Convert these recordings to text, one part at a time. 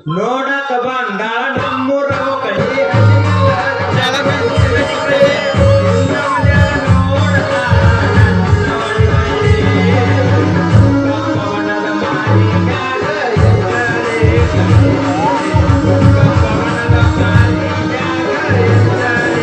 ನೋಡಕ ಬಂದಾಳ ನಮ್ಮೂರ ಕಡಿ ಹಸಿಮಿಲ್ಲ ಜಲಮೆತ್ತಿನ ಕಡೆ ನಿನ್ನವನ್ಯಾರ ನೋಡತಾಳ ನನ್ನವಳಿ ಮಲ್ಲಿ ಕಪ್ಪವನದ ಮಾರಿನ್ಯಾಗ ಎತ್ತರೆ ಕಪ್ಪವನದ ಮಾರಿನ್ಯಾಗ ಎತ್ತರೆ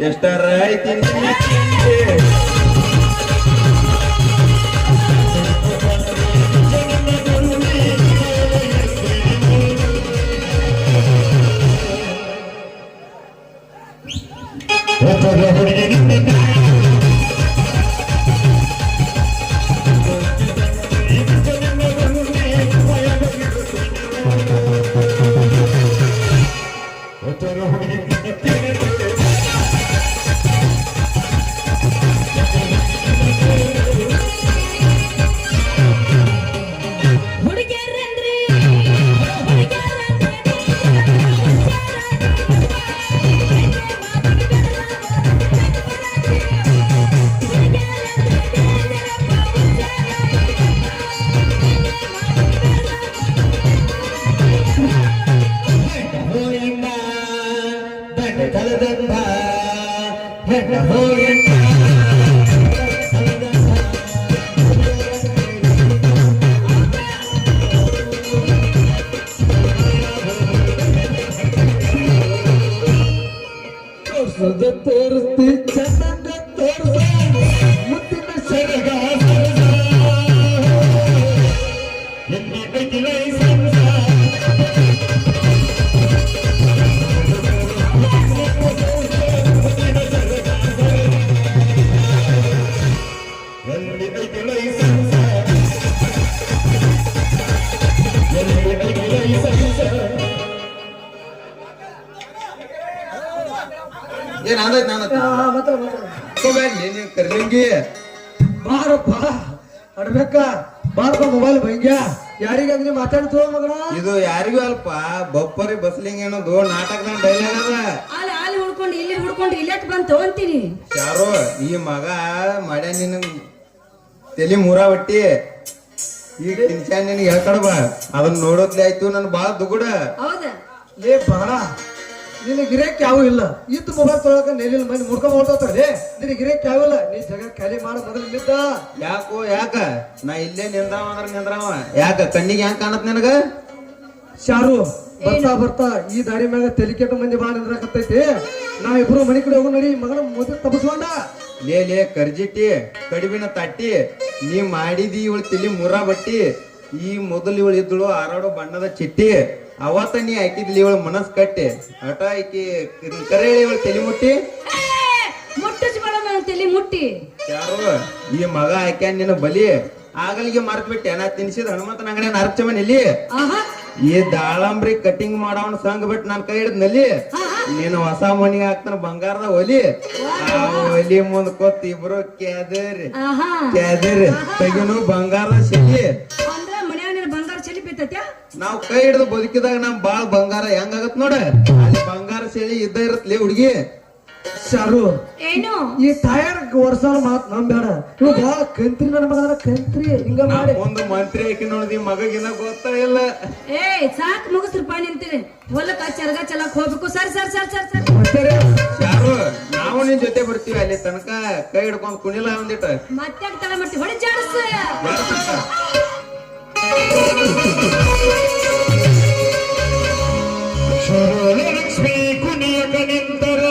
ಎಷ್ಟರ ಐತಿ ನಿನ್ನ ಚಿಂತೆ ತೋರಿಸ್ತಿ ಚಂದ ತೋರ್ಸ ಮುತ್ತಿನ ಸರಗ ಕರ್ಲಿಂಗಿ ಬಾರಪ್ಪ ಅಡ್ಬೇಕ ಬಾರಪ್ಪ ಮೊಬೈಲ್ ಭಂಗ್ಯ ಯಾರಿಗಾದ್ರೆ ಮಾತಾಡ್ತೋ ಮಗಳ ಇದು ಯಾರಿಗೂ ಅಲ್ಪ ಬಪ್ಪರಿ ಬಸ್ಲಿಂಗ್ ಏನದು ನಾಟಕದ ಡೈಲಾಗ್ ಅದ ಅಲ್ಲಿ ಹುಡ್ಕೊಂಡು ಇಲ್ಲಿ ಬಂತು ಅಂತೀನಿ ಯಾರೋ ಈ ಮಗ ಮಾಡ್ಯ ನಿನ್ನ ತಲಿ ಮೂರ ಬಟ್ಟಿ ಈಗ ತಿನ್ಸ್ಯಾನ ನಿನಗೆ ಹೇಳ್ಕಡಬ ಅದನ್ನ ನೋಡೋದ್ಲೆ ಆಯ್ತು ನನ್ ಬಾಳ ದುಗುಡ ಹೌದಾ ಲೇ ಬಾಳ ನಿನ್ನ ಗಿರೇಕ್ ಯಾವ ಇಲ್ಲ ಇತ್ತು ಮೊಬೈಲ್ ತೊಳಕ ನೆಲ್ಲಿನ ಮಂದಿ ಮುಡ್ಕೊಂಡ್ ಹೊಡ್ತಾವ್ತಾರೆ ನಿನ್ನ ಗಿರೇಕ್ ಯಾವ ಇಲ್ಲ ನೀ ಜಗ ಖಾಲಿ ಮಾಡ ಮೊದಲು ನಿಂತ ಯಾಕ ನಾ ಇಲ್ಲೇ ನಿಂದ್ರಾವ ಅಂದ್ರ ನಿಂದ್ರಾವ ಯಾಕ ಕಣ್ಣಿಗೆ ಹೆಂಗ್ ಕಾಣತ್ ನಿನಗ ಶಾರು ಬರ್ತಾ ಬರ್ತಾ ಈ ದಾರಿ ಮ್ಯಾಗ ತೆಲಿಕೆಟ್ಟ ಮಂದಿ ಬಾ ನಿಂದ್ರಾಕತ್ತೈತಿ ನಾವಿಬ್ರು ಮನಿ ಕಡೆ ಹೋಗೋ ನಡಿ ಮಗನ ಮೊದಲು ತಪ್ಪಿಸ್ಕೊಂಡ ಲೇ ಕರ್ಜಿಟ್ಟಿ ಕಡಿಬಿನ ತಟ್ಟಿ ನೀ ಮಾಡಿದಿ ಇವಳು ತಿಳಿ ಮುರ ಬಟ್ಟಿ ಈ ಮೊದಲು ಇವಳು ಇದ್ದಳು ಆರಾಡೋ ಬಣ್ಣದ ಚಿಟ್ಟಿ ಅವತ್ತ ನೀ ಹಾಕಿದ್ಲಿ ಇವಳು ಮನಸ್ ಕಟ್ಟಿ ಅಟ ಆಕಿ ಕರೆ ಇವಳು ತಲೆ ಮುಟ್ಟಿ ಮುಟ್ಟಿಸ್ಬೇಡ ನನ್ನ ತಲೆ ಮುಟ್ಟಿ. ಯಾರು ಈ ಮಗ ಹಾಕ್ಯಾನ ನಿನ್ನ ಬಲಿ ಆಗಲಿಗೆ ಮರ್ತ್ ಬಿಟ್ಟೆ ನಾ ತಿನ್ಸಿದ ಹನುಮಂತನ ಅಂಗಡಿ ಅರ್ಚಮನ್ ಇಲ್ಲಿ ಆಹಾ ಈ ದಾಳಂಬ್ರಿ ಕಟಿಂಗ್ ಮಾಡವನ್ ಸಂಗ್ ಬಿಟ್ಟು ನಾನ್ ಕೈ ಹಿಡಿದ್ನಲ್ಲಿ ನೀನು ಹೊಸ ಮನಿಗೆ ಹಾಕ್ತಾನ ಬಂಗಾರದ ಒಲಿ ಆ ಒಲಿ ಮುಂದ್ ಕೊತ್ ಇಬ್ರು ಕ್ಯಾದರಿ ಆಹಾ ಕ್ಯಾದರಿ ತೆಗಿನು ಬಂಗಾರದ ಶೆಲಿ ಅಂದ್ರ ಮನ್ಯಾಗ ಬಂಗಾರ ಚಲಿ ಬಿತ್ತತ್ಯಾ. ನಾವ್ ಕೈ ಹಿಡಿದು ಬದುಕಿದಾಗ ನಮ್ ಬಾಳ್ ಬಂಗಾರ ಹೆಂಗಾಗತ್ ನೋಡ ಅಲ್ಲಿ ಬಂಗಾರ ಶೆಲಿ ಇದ್ದ ಇರತ್ಲಿ ಹುಡುಗಿ. ಶಾರು ಏನು ಈ ಟೈರ್ ವರ್ಷಾಲ ಮಾತ್ ನಂಬೇಡ. ಇವ್ ಬಾಳ ಕಂತ್ರಿ ನನ್ನ ಮಗನ ಕಂತ್ರಿ ಹಿಂಗ ಮಾಡಿ ಒಂದು ಮಂತ್ರಿ ಹಾಕಿ ನೋಡಿದಿ ಮಗಗಿನ ಗೊತ್ತಾ ಇಲ್ಲ. ಏ ಸಾಕ್ ಮುಗಿಸ್ರಪ್ಪ ನಿಂತೀನಿ ಹೊಲಕ್ಕ ಚರಗ ಚಲಕ್ ಹೋಗ್ಬೇಕು. Sir sir sir sir sir ಯಾರು ನಾವು ನಿನ್ ಜೊತೆ ಬರ್ತೀವಿ ಅಲ್ಲಿ ತನಕ ಕೈ ಹಿಡ್ಕೊಂಡ್ ಕುಣಿಲ್ಲ ಒಂದಿಟ್ಟ ಮತ್ತೆ ತಡ ಮಾಡ್ತೀವಿ ಹೊಡಿ ಜಾಡಸ್. ಲಕ್ಷ್ಮೀ ಕುಣಿಯಕ ನಿಂತರ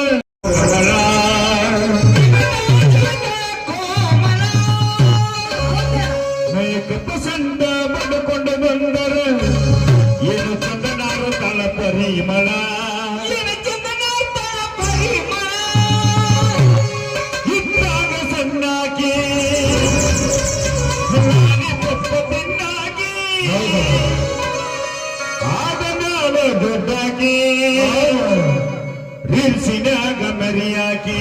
ಸಂದ ಮಾಡಿಕೊಂಡು ಬಂದರ ಏನು ಚಂದನಾರ ತಳ ಪರಿಮಳ ಇದ್ದಾಗ ಸಣ್ಣಾಗಿ ಆದ ನಾಳ ದೊಡ್ಡಾಗಿ ರೀಲ್ಸಿನಾಗ ಮರಿಯಾಗಿ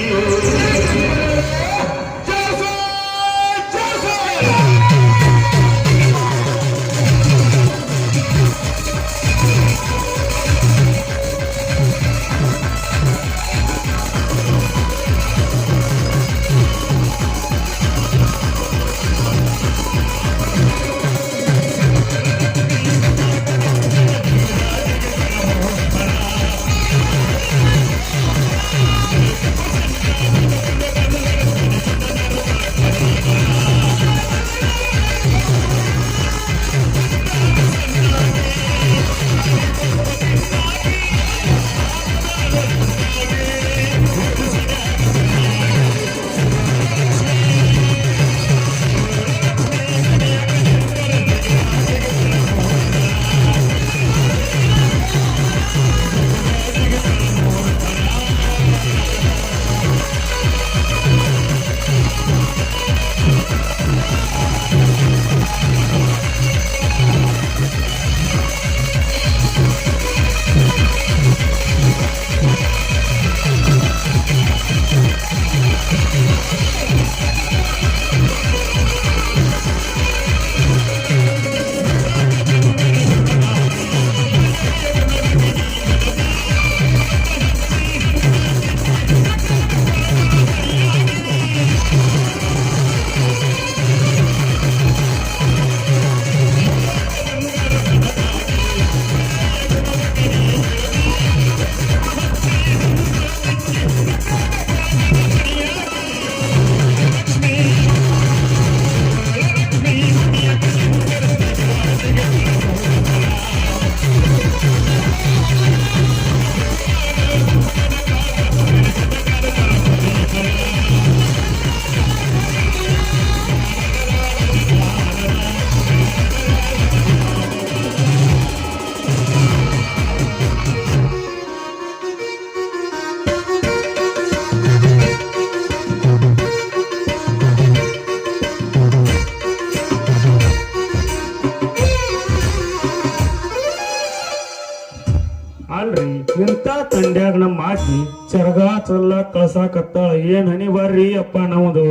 ಅಲ್ರಿ ಇಂತ ತಂಡ್ಯಾಗ ನಮ್ಮ ಆಕಿ ಚರಗ ಚಲ್ಲ ಕಳ್ಸಾಕತ್ತಾಳ. ಏನ್ ಹನಿ ಬರ್ರಿ ಅಪ್ಪ ನಮ್ದು.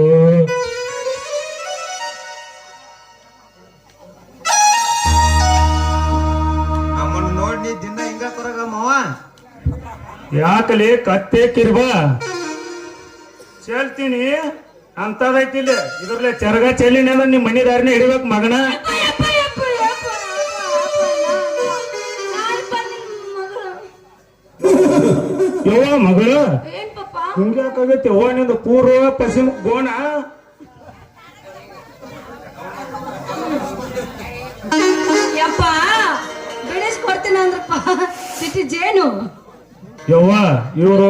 ಅಮ್ಮನ ನೋಡಿ ದಿನ ಹಿಂಗ ಕೊರಗ ಮಾವ ಯಾಕಲಿ ಕತ್ತೆ ಕಿರ್ಬಾ ಚೆಲ್ತೀನಿ ಅಂತದೈತಿಲ್ಲ ಇದ್ರಲ್ಲೇ ಚರಗ ಚೆಲ್ಲಿನ ಅಂದ್ರೆ ನಿಮ್ ಮನಿ ದಾರಿನ ಹಿಡಿಬೇಕು ಮಗನ. ಯವ್ವ ಮಗಳು ಏನ್ ಪಪ್ಪ ಹಿಂಗ್ಯಾಕಾಗೈತಿ ಯವ್ವ ನಿಂದ ಪೂರ್ವ ಪಶ್ಚಿಮ ಗೋಣ. ಯಪ್ಪ ಬಿಡಿಸ್ಕೊಡ್ತೀನಿ ಅಂದ್ರಪ್ಪ ಸಿಟಿ ಜೇನು. ಯವ್ವ ಇವ್ರು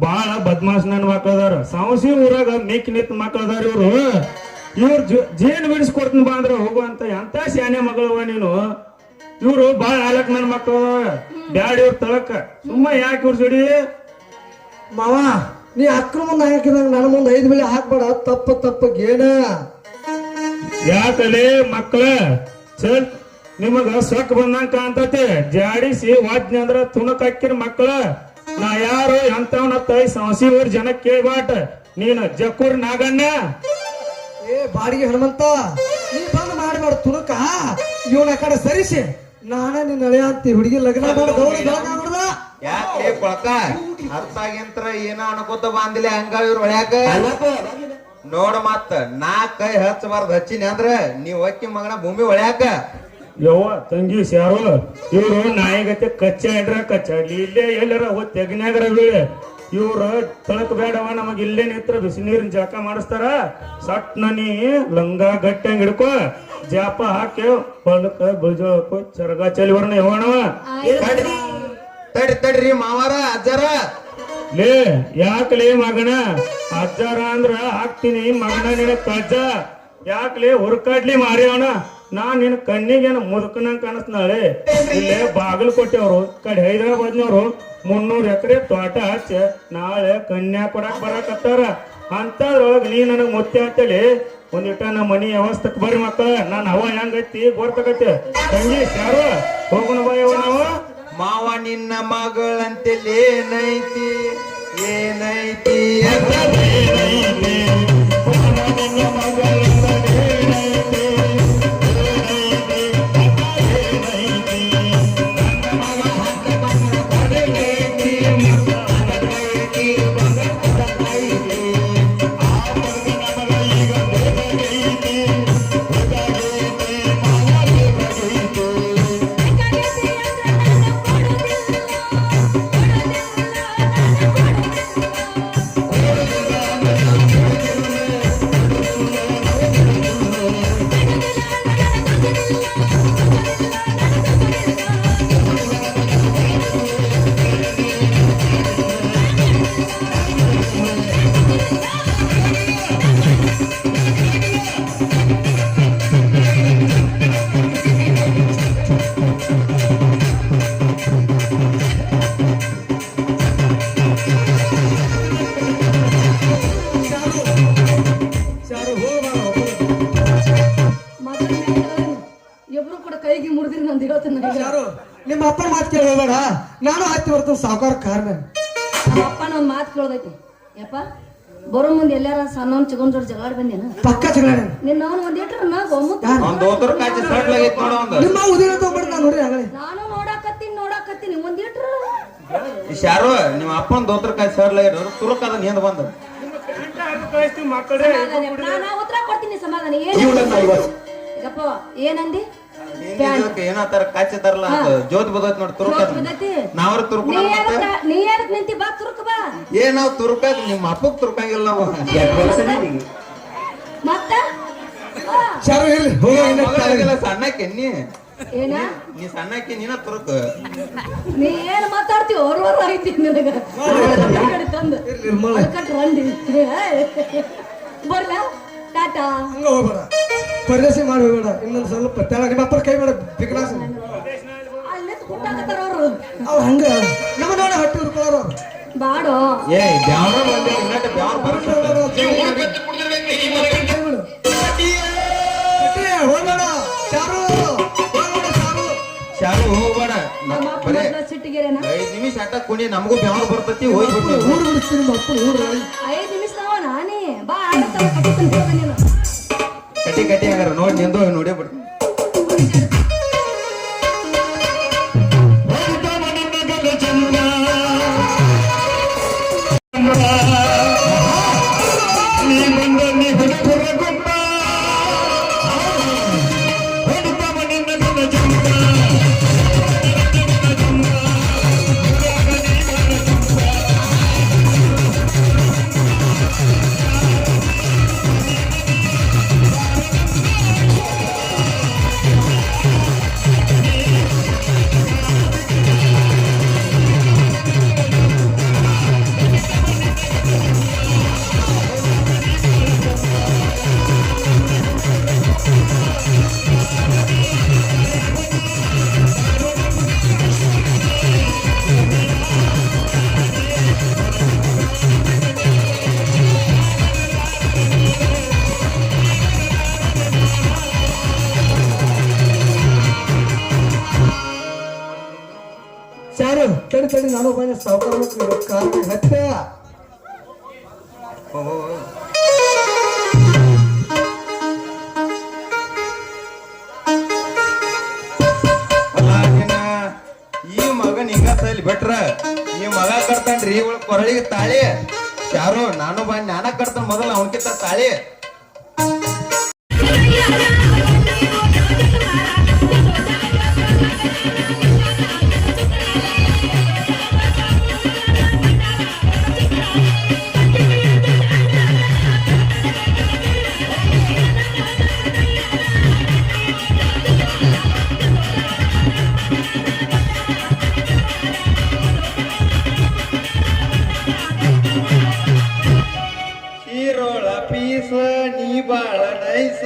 ಬಾಳ ಬದ್ಮಾಸ್ ನನ್ ಮಕ್ಕಳದಾರ. ಸಾವಸಿ ಊರಾಗ ಮೇಕ್ ನಿತ್ ಮಕ್ಕಳದಾರ ಇವ್ರು. ಇವ್ರ ಜೇನ್ ಬಿಡಿಸ್ಕೊಡ್ತೀನಿ ಬಾ ಅಂದ್ರ ಹೋಗುವಂತ ಎಂತ ಶಾನೆ ಮಗಳವ ನೀನು. ಇವ್ರು ಬಾಳ ಆಲಕ್ ನನ್ ಮಕ್ಕಳು ಬ್ಯಾಡಿ ಇವ್ರ ತಳಕ ಸುಮ್ಮ ಯಾಕೆ ಇವ್ರ ಜೋಡಿ ಮಾವ ನೀ ಅಕ್ರ ಮುಂದೆ ಹಾಕಿದಂಗ ನನ್ನ ಮುಂದೆ 5 ಬೆಲೆ ಹಾಕ್ಬೇಡ. ತಪ್ಪ ಗೇನ ಯಾಕಲೆ ಮಕ್ಕಳ ಚಲ್ ನಿಮಗ ಸೊಕ್ಕ ಬಂದಂಗ ಕಾಣ್ತತಿ. ಜಾಡಿಸಿ ವಾದ್ಯ ಅಂದ್ರ ತುಣಕ್ ಹಾಕಿನ ಮಕ್ಕಳ ನಾ ಯಾರು ಎಂತವನ ತೈ ಸಂಸಿ ಊರ್ ಜನ ಕೇಳ್ಬಾಟ. ನೀನು ಜಕ್ಕೂರ್ ನಾಗಣ್ಣ ಏ ಬಾಡಿಗೆ ಹನುಮಂತ, ನೀ ಬಂದ್ ಮಾಡ್ಬೇಡ ತುಣುಕ. ಇವನ ಕಡೆ ಸರಿಸಿ ನಾನ ನಿನ್ನ ಹಳೆ ಅಂತಿ ಹುಡುಗಿ ಲಗ್ನ ಮಾಡ್ದ. ಯಾಕೆ ಕೊಳಕ ಅರ್ಥಾಗಿಂತ್ರ ಏನ ಅನ್ಕೋತ ಬಂದಿಲ್ಲ ಹಂಗ ಇವ್ರ ಹೊಳ್ಯಾಕ ನೋಡ ಮತ್ತ ನಾ ಕೈ ಹಚ್ಚಬಾರ್ದು ಹಚ್ಚಿನಿ ಅಂದ್ರ ನೀವ್ ಒಕ್ಕಿ ಮಗನ ಭೂಮಿ ಹೊಳ್ಯಾಕ. ಯವ್ವ ತಂಗಿ ಸ್ಯಾರು ಇವ್ರು ನಾಯಿಗತ್ತೆ ಕಚ್ಚ ಇಡ್ರ ಕಚ್ಚಾಡ್ಲಿ ಇಲ್ಲೇ ಎಲ್ಲರ ಹೋಗಿ ತೆಗ್ನ್ಯಾಗರ ಬೀಳೆ. ಇವ್ರ ತಳಕ್ ಬೇಡವ ನಮಗ್ ಇಲ್ಲೇ ನಿತ್ರ ಬಿಸಿ ನೀರಿನ ಜಳಕ ಮಾಡಿಸ್ತಾರ. ಸಟ್ ನನಿ ಲಂಗ ಗಟ್ಟಂಗ್ ಹಿಡ್ಕೊ ಜಾಪ ಹಾಕಿ ಹೊಲಕ್ಕ ಬಜೋಕು ಚರಗ ಚಲಿ ಬರ್ನ ಯಾವಣವ ತಡ್ರಿ ಮಾವಾರ ಅಜ್ಜಾರ. ಲೇ ಯಾಕಲೇ ಮಗನ ಅಜ್ಜಾರ ಅಂದ್ರ ಹಾಕ್ತೀನಿ ಮಗನ ನಿನ ಕಜ್ಜ. ಯಾಕಲೇ ಹುರ್ಕಾಡ್ಲಿ ಮಾರಿಯವನ ನಾ ನಿನ್ ಕಣ್ಣಿಗೇನು ಮುದುಕನಂಗ್ ಕಾಣಿಸ್ನಾಳೆ. ಇಲ್ಲೇ ಬಾಗಲಕೋಟೆಯವರು ಕಡೆ ಹೈದರಾಬಾದ್ನವ್ರು 300 ಎಕರೆ ತೋಟ ಹಚ್ಚ ನಾಳೆ ಕನ್ಯಾ ಕೊಡಕ್ ಬರಕತ್ತಾರ. ಅಂತದ್ರೊಳಗ ನೀ ನನಗ್ ಮುತ್ತೆ ಅಂತೇಳಿ ಒಂದಿಟ ನಮ್ಮ ಮನಿ ವ್ಯವಸ್ಥಕ್ ಬರ್ರಿ ಮಕ್ಕಳ. ನಾನ್ ಹವ ಹೆಂಗೈತಿ ಗೊತ್ತಕತ್ತೆ ತಂಗಿ ಸ್ಯಾರು ಹೋಗೋಣ ಬಾಯವ ನಾವು. ಮಾವ ನಿನ್ನ ಮಗಳಂತೆಲ್ಲಿ ಏನೈತಿ ಏನೈತಿ ಇಬ್ರು ಕೂಡ ಕೈಗೆ ಮುರಿದ್ರಿ ನಂದು ಹೇಳ್ತೇನೆ. ಯಾರು ನಿಮ್ಮ ಅಪ್ಪನ ಮಾತು ಕೇಳಿ ಹೋಗ್ಬೇಡ. ನಾನು ಹತ್ತಿ ಬರ್ತೇನೆ ಸಾವುಕಾರ ಕಾರ್ ಮೇಲೆ. ನಮ್ಮ ಅಪ್ಪನ ಒಂದ್ ಮಾತು ಕೇಳ್ದೈತಿ. ಯಪ್ಪ ಬರೋ ಮುಂದೆ ಎಲ್ಲಾರ ಸಣ್ಣ ಚಿಗೊಂಡ್ ಜೋಡ್ ಜಗಾಡ್ ಬಂದೇನ ಪಕ್ಕ ಜಗಳ ನಿನ್ನ ಅವನು ಒಂದ್ ಇಟ್ರ ನಾಗ ಒಂದ್ ದೋತರ ಕಾಚಿ ಸಟ್ಲ್ ಆಗೈತ್ ನೋಡ ಒಂದು ನಿಮ್ಮ ಉದಿನ ತಗೊಂಡ್ಬಿಟ್ಟು ನಾನು ನೋಡಿ ಆಗಲೇ ನಾನು ನೋಡಾಕತ್ತೀನಿ ಒಂದ್ ಇಟ್ರ ಶಾರು ನಿಮ್ಮ ಅಪ್ಪನ ದೋತರ ಕಾಚಿ ಸಟ್ಲ್ ಆಗೈತ್ ತುರುಕ್ ಅದನ್ನ ಹಿಂದ್ ಬಂದ ಮಕ್ಕಳೇ ನಾನು ಉತ್ತರ ಕೊಡ್ತೀನಿ ಸಮಾಧಾನ. ಏನ್ ಯಪ್ಪ ಏನಂದಿ ಏನತ್ತಾರ ಕಾಚಿತಾರಲ್ಲ ಜೋತ್ ಬದೈತ್ ನೋಡಿ ತುರುಕ್ ನಾವ್ರ ತುರುಕ್ ನೀ ಯಾರಕ್ ನಿಂತಿ ಬಾ ತುರುಕ್ ಬಾ. ನಾವ್ ತುರುಕ ನಿಮ್ಮ ಅಪ್ಪಗ್ ತುರುಕಂಗಿಲ್ಲ ನಾವು ಮತ್ತ ಚಾರು ಇರ್ಲಿ ಹೋಗ ಸಣ್ಣಕ್ಕೆ ಏನ ನೀ ಸಣ್ಣಕ್ಕೆ ನೀನ ತುರುಕ್ ನೀ ಏನ್ ಮಾತಾಡ್ತೀವಿ ಅವ್ರವ್ರ ಐತಿ ನಿನಗ ತಂದು ಕಟ್ ರಂಡಿ ಬರ್ಲ ಟಾಟಾ ಹಂಗ ಹೋಗ್ಬೇಡ ಪರದೇಸಿ ಮಾಡಿ ಹೋಗ್ಬೇಡ. ಇನ್ನೊಂದು ಸ್ವಲ್ಪ ತೆಳಗ ನಿಮ್ಮ ಅಪ್ಪನ ಕೈ ಮಾಡ ಬಿಗ್ನಾಸ ಅಲ್ಲೇ ಕುಟ್ಟಾಕತ್ತಾರ ಅವ್ರು. ಅವ್ರು ಹಂಗ ನಮ್ಮ ನೋಡಿ ಹಟ್ಟಿ ಹುಡ್ಕೊಳ್ಳೋರು ಅವ್ರು. ಬಾಡೋ ಬ್ಯಾವ್ರ ಬಂದೆ ಬ್ಯಾವ್ರ ಹೋಗ್ಬೇಡ ಚಾರು ಹೋಗ್ಬೇಡ ಚಾರು. ಶಾರು ಹೋಗ್ಬೇಡ ನಮ್ಮ ಅಪ್ಪ ಬರೇ ಮೊದ್ಲ ಸಿಟ್ಟಿಗೆರೇನ 5 ನಿಮಿಷ ಅಟ್ಟ ಕುಣಿ ನಮಗೂ ಬ್ಯಾವ್ರ ಬರ್ತೈತಿ ಹೋಗ್ಬಿಟ್ಟು ಊರು ಬಿಡಿಸ್ತೀನಿ ನಿಮ್ಮ ಅಪ್ಪನ ಊರು 5 ನಿಮಿಷ ನಾನೇ ಬಾ ಆಗತ್ತಲ್ಲ ಕಟ್ಟಿಸ್ತಾನೆ ಹೋಗ ನೀನು. ಕಟ್ಟಿ ಹಂಗಾರ ನೋಡಿ ನಿಂದು ನೋಡೇ ಬಿಡ್ತೀನಿ. ನಾನು ಬಂದ ಸಾವುಕಾರ ಕಾರಣ ಹತ್ತೆ ಈ ಮಗನ್ ಹಿಂಗ ಸೈಲ್ ಬಿಟ್ರ ಈ ಮಗ ಕಟ್ತಾನ್ರಿ ಇವಳ ಕೊರಳಿಗೆ ತಾಳಿ ಯಾರು ನಾನು ಬಂದ್ ನಾನ ಕಟ್ತಾನ ಮೊದಲ ಅವನಕಿಂತ ತಾಳಿ ಶಿರೋಳ ಪೀಸ ನೀ ಬಾಳ ನೈಸ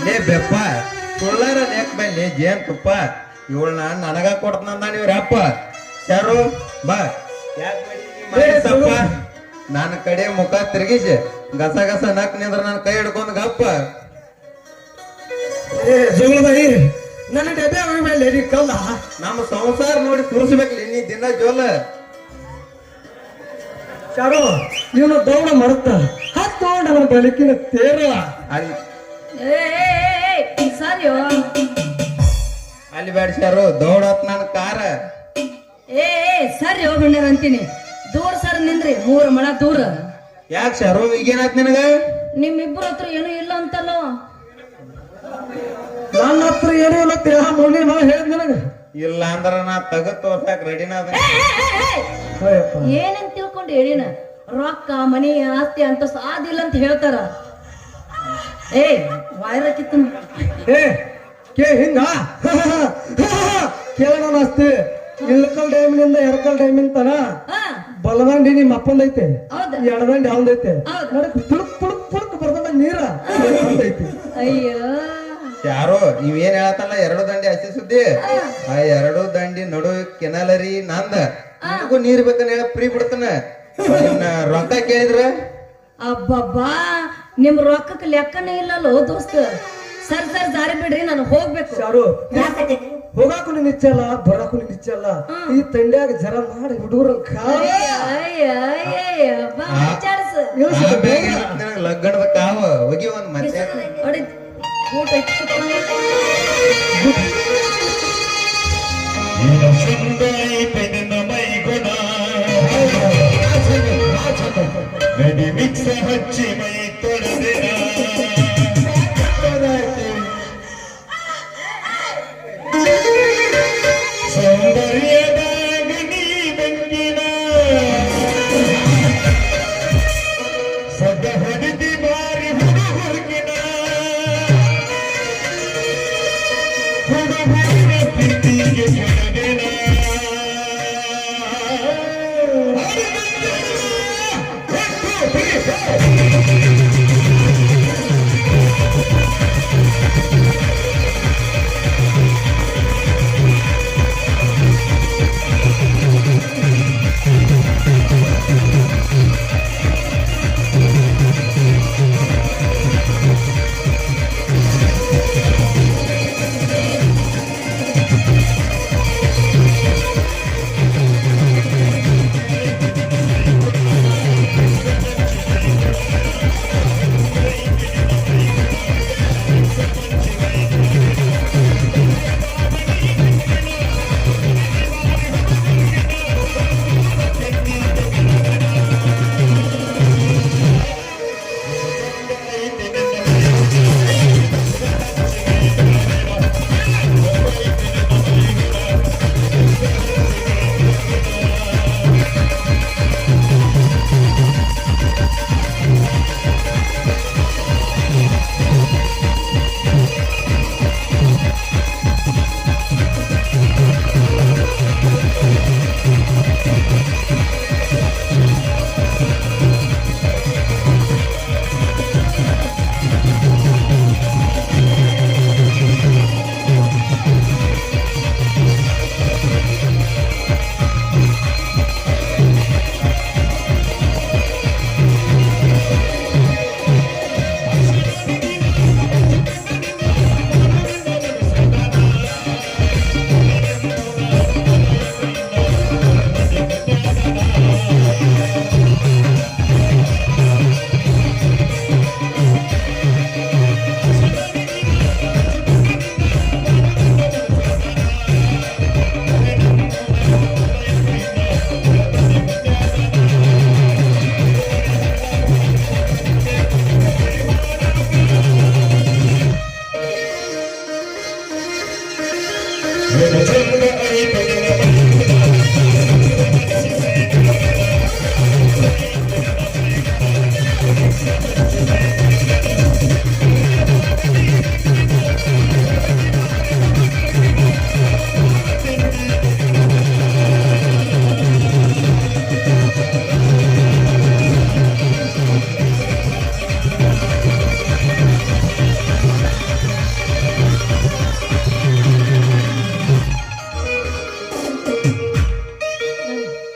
ಲೇ ಬೆಪ್ಪ ಸುಳ್ಳಾರ ನೇಕ್ ಬಲ್ಲಿ ಜೇನ್ ತುಪ್ಪ ಇವಳನ್ನ ನನಗ ಕೊಡ್ತಂದ ಇವ್ರಪ್ಪ ಯಾರು ಬಾ ಯಾಕ ನನ್ನ ಕಡೆ ಮುಖ ತಿರುಗಿಸಿ ಗಸ ಗಸ ನಕ್ ನಿಂದ್ರ ನನ್ನ ಕೈ ಹಿಡ್ಕೊಂಡ್ ಗಪ್ಪ ಜೋಳಬಾಯಿ ನನ್ನ ಡಬ್ಬೆ ಹೋಗ್ಬೇಡ ಕಲ್ಲ ನಮ್ಮ ಸಂಸಾರ ನೋಡಿ ತುರ್ಸ್ಬೇಕಲ್ಲಿ ನೀ ದಿನ ಜೋಲ ಚಾರು ಇವನು ದೌಡ ಮರುತ್ತ ಹತ್ತು ಅವನ ಬೆಳಕಿನ ತೇರ ಅಲ್ಲಿ ಸರಿಯೋ ಅಲ್ಲಿ ಬೇಡ್ಸ್ಯಾರು ದೌಡತ್ ನನ್ನ ಕಾರ ಏ ಸರಿ ಹೋಗ್ಬಿಣ್ಣ ಅಂತೀನಿ ದೂರ ಸರ್ ನಿಂದ್ರಿ 3 ಮಳ ದೂರ ಯಾಕೆ ಶಾರು ಈಗೇನಾಯ್ತು ನಿನಗ ನಿಮ್ಮಿಬ್ಬರ ಹತ್ರ ಏನೂ ಇಲ್ಲ ಅಂತಲ್ಲೋ ನನ್ನ ಹತ್ರ ಏನೂ ಇಲ್ಲ ದೇಹ ಮೊನ್ನೆ ನಾ ಹೇಳಿದ್ ನನಗ ಇಲ್ಲ ಅಂದ್ರ ನಾ ತಗದ್ ತೋರ್ಸಾಕ್ ರೆಡಿನ ಅದ ಏನಂತ ತಿಳ್ಕೊಂಡು ಹೇಳಿನ ರೊಕ್ಕ ಮನಿ ಆಸ್ತಿ ಅಂತ ಸಾದಿಲ್ಲ ಅಂತ ಹೇಳ್ತಾರ ಏ ವಾಯರಕ್ಕಿತ್ತು ಏ ಕೇ ಹಿಂಗ ಕೇಳೋಣ ಆಸ್ತಿ ಇಳ್ಕಲ್ ಡೈಮಿನಿಂದ ಎರ್ಕಲ್ ಡೈಮಿನ್ ತನ ಬಲದಂಡಿ ನಿಮ್ಮ ಅಪ್ಪಂದೈತೆ ಹೌದಾ? ಎಡದಂಡಿ ಅವನದೈತೆ ಹೌದು. ನಡಕ್ ತುಳುಕ್ ತುಳುಕ್ ತುಳುಕ್ ಬರ್ತದ ನೀರ ಐತಿ ಅಯ್ಯೋ ಯಾರೋ ನೀವೇನ್ ಹೇಳತ್ತಲ್ಲ 2 ದಂಡಿ ಹಸಿ ಸುದ್ದಿ ಆ 2 ದಂಡಿ ನಡು ಕೆನಲರಿ ನಂದ ನಿನಗೂ ನೀರ್ ಬೇಕನ್ನ ಹೇಳ ಫ್ರೀ ಬಿಡ್ತಾನ ನಿನ್ನ ರೊಕ್ಕ ಕೇಳಿದ್ರ ಅಬ್ಬಬ್ಬಾ ನಿಮ್ ರೊಕ್ಕಕ್ಕೆ ಲೆಕ್ಕನೇ ಇಲ್ಲಲ್ಲೋ ದೋಸ್ತ ಸರ್ ಜಾರಿ ಬಿಡ್ರಿ ನಾನು ಹೋಗ್ಬೇಕು ಶಾರು ಹೋಗಾಕು ನಿನ್ ಇಚ್ಛೆ ಅಲ್ಲ ಬರಾಕು ನಿನ್ ಇಚ್ಛೆ ಅಲ್ಲ ಈ ತಂಡ್ಯಾಗ ಜರ ಮಾಡಿ ಹುಡುಗರ ನಿನಗ ಲಗ್ಗಣದ ಕಾವ ಹೋಗಿ ಒಂದ್ ಮತ್ತೆ ಊಟ ಮಿಕ್ಸ ಹಚ್ಚಿ ಮೈ ತೊಳೆದಿನ ಸೌಂದರ್ಯದಾಗ ನೀ ಬೆಂಕಿನ ಸದ ಹೊಡಿದಿ ಬಾರಿ ಹುಡುಗಿನ ಹುಡುಗಿನ ಪ್ರೀತಿಗೆ ಕೆಳಗಿನ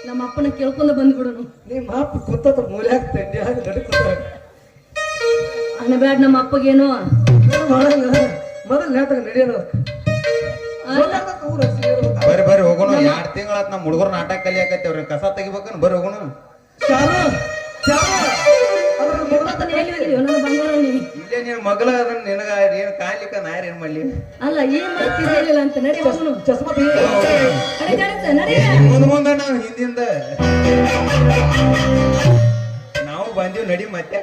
ನಮ್ಮ ಅಪ್ಪನ ಕೇಳ್ಕೊಂಡು ಬಂದ್ಬಿಡೋನು ನಿಮ್ಮ ಅಪ್ಪ ಕೂತದ ಮೂಲ್ಯಾಗ ತಂಡ್ಯಾಗ ನಡ್ಕೊತಾರ ಅನಬ್ಯಾಡ ನಮ್ಮ ಅಪ್ಪಗೇನು ಮೊದಲು ನೇತಾಗ ನಡೆಯೋಣ ಬರ್ರಿ ಹೋಗೋಣ 2 ತಿಂಗಳಾತ್ ನಮ್ಮ ಹುಡುಗರು ನಾಟಕ ಕಲಿಯಾಕತ್ತೇವ್ರಿ ಕಸ ತೆಗಿಬೇಕನ್ ಬರ್ರಿ ಹೋಗೋಣ ನನ್ನ ಬಂಗಾರ ನೀ ಇಲ್ಲೇ ನಿನ್ ಮಗಳ ಅದನ್ನ ನಿನಗ ಏನ್ ಕಾಯ್ಲಿಕ್ಕ ನಾಯರ್ ಏನ್ ಮಾಡ್ಲಿ ಅಲ್ಲ ಏನ್ ಮಾಡ್ತಿರ್ಲಿಲ್ಲ ಅಂತ ನಡಿ ಹೋಗೋಣ ಚಸ್ಮಾ ನಡಿ ಮುಂದ ನಾವ್ ಹಿಂದಿಂದ ನಾವು ಬಂದೀವಿ ನಡಿ ಮತ್ತೆ